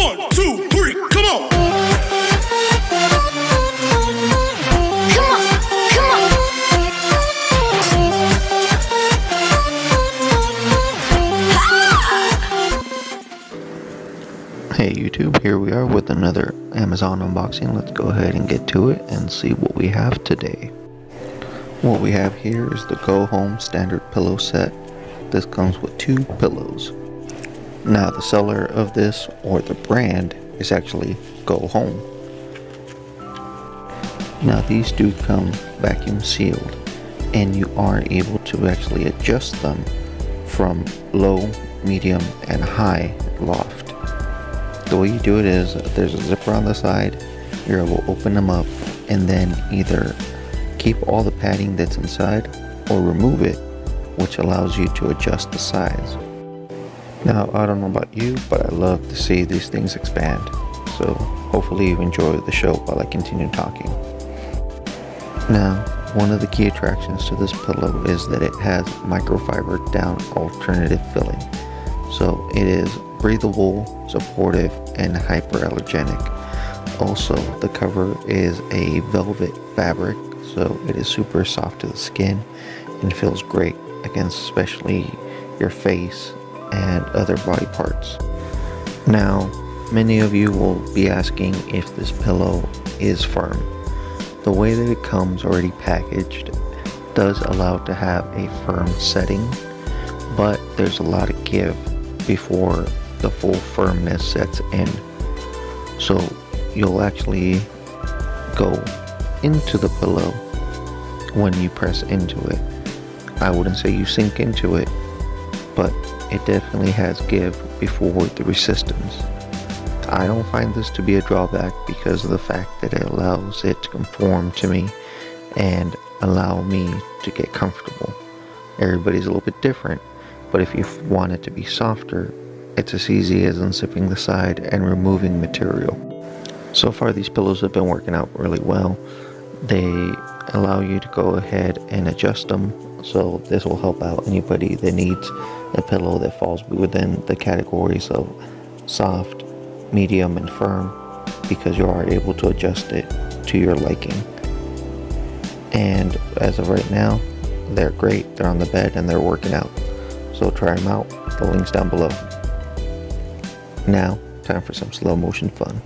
1, 2, 3, come on. Hey YouTube, here we are with another Amazon unboxing. Let's go ahead and get to it and see what we have today. What we have here is the Go Home standard pillow set. This comes with 2 pillows. Now the seller of this, or the brand, is actually Go Home. Now these do come vacuum sealed, and you are able to actually adjust them from low, medium, and high loft. The way you do it is there's a zipper on the side. You're able to open them up and then either keep all the padding that's inside or remove it, which allows you to adjust the size. Now I don't know about you, but I love to see these things expand. So hopefully you enjoy the show while I continue talking. Now, one of the key attractions to this pillow is that it has microfiber down alternative filling. So it is breathable, supportive, and hypoallergenic. Also, the cover is a velvet fabric, so it is super soft to the skin and feels great against especially your face and other body parts. Now, many of you will be asking if this pillow is firm. The way that it comes already packaged does allow it to have a firm setting, but there's a lot of give before the full firmness sets in. So you'll actually go into the pillow when you press into it. I wouldn't say you sink into it, but it definitely has give before the resistance. I don't find this to be a drawback because of the fact that it allows it to conform to me and allow me to get comfortable. Everybody's a little bit different, but if you want it to be softer, it's as easy as unzipping the side and removing material. So far these pillows have been working out really well. They allow you to go ahead and adjust them, so this will help out anybody that needs a pillow that falls within the categories of soft, medium, and firm, because you are able to adjust it to your liking. And as of right now, they're great. They're on the bed and they're working out. So try them out. The link's down below. Now, time for some slow motion fun.